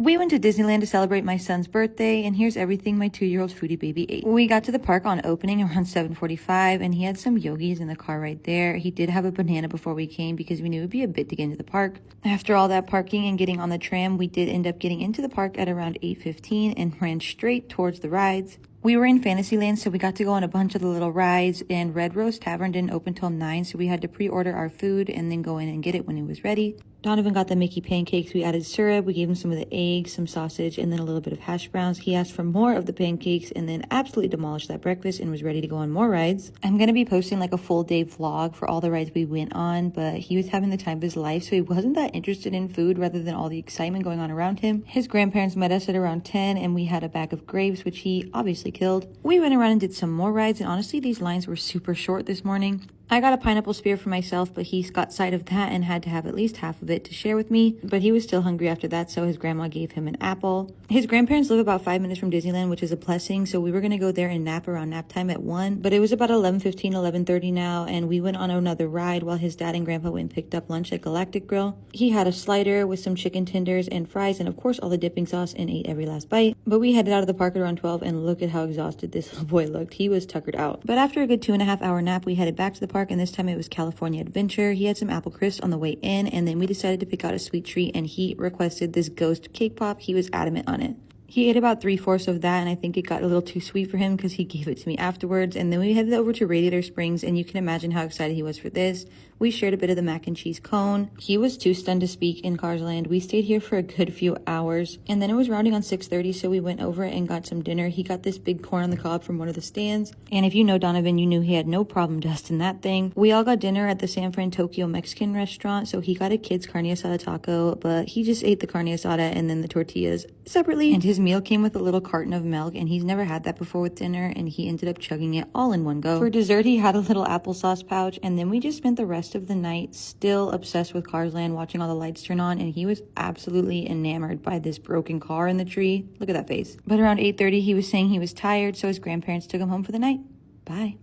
We went to Disneyland to celebrate my son's birthday, and here's everything my 2-year-old foodie baby ate. We got to the park on opening around 7:45, and he had some yogis in the car right there. He did have a banana before we came because we knew it would be a bit to get into the park. After all that parking and getting on the tram, we did end up getting into the park at around 8:15 and ran straight towards the rides. We were in Fantasyland, so we got to go on a bunch of the little rides, and Red Rose Tavern didn't open till 9, so we had to pre-order our food and then go in and get it when it was ready. Donovan got the Mickey pancakes. We added syrup, we gave him some of the eggs, some sausage, and then a little bit of hash browns. He asked for more of the pancakes and then absolutely demolished that breakfast and was ready to go on more rides. I'm going to be posting like a full day vlog for all the rides we went on, but he was having the time of his life, so he wasn't that interested in food rather than all the excitement going on around him. His grandparents met us at around 10, and we had a bag of grapes, which he obviously killed. We went around and did some more rides, and honestly, these lines were super short this morning. I got a pineapple spear for myself, but he got sight of that and had to have at least half of it to share with me. But he was still hungry after that, so his grandma gave him an apple. His grandparents live about 5 minutes from Disneyland, which is a blessing, so we were going to go there and nap around nap time at 1. But it was about 11:15, 11:30 now, and we went on another ride while his dad and grandpa went and picked up lunch at Galactic Grill. He had a slider with some chicken tenders and fries, and of course all the dipping sauce, and ate every last bite. But we headed out of the park at around 12, and look at how exhausted this little boy looked. He was tuckered out. But after a good 2.5-hour nap, we headed back to the park, and this time it was California Adventure. He had some apple crisps on the way in, and then we decided to pick out a sweet treat, and he requested this ghost cake pop. He was adamant on it. He ate about 3/4 of that, and I think it got a little too sweet for him because he gave it to me afterwards. And then we headed over to Radiator Springs, and you can imagine how excited he was for this. We shared a bit of the mac and cheese cone. He was too stunned to speak in Cars Land. We stayed here for a good few hours, and then it was rounding on 6:30, so we went over and got some dinner. He got this big corn on the cob from one of the stands, and if you know Donovan, you knew he had no problem dusting that thing. We all got dinner at the San Fran Tokyo Mexican restaurant, so he got a kid's carne asada taco, but he just ate the carne asada and then the tortillas separately, and his meal came with a little carton of milk, and he's never had that before with dinner, and he ended up chugging it all in one go. For dessert, he had a little applesauce pouch, and then we just spent the rest of the night still obsessed with Cars Land, watching all the lights turn on, and he was absolutely enamored by this broken car in the tree. Look at that face. But around 8:30, he was saying he was tired, so his grandparents took him home for the night. Bye.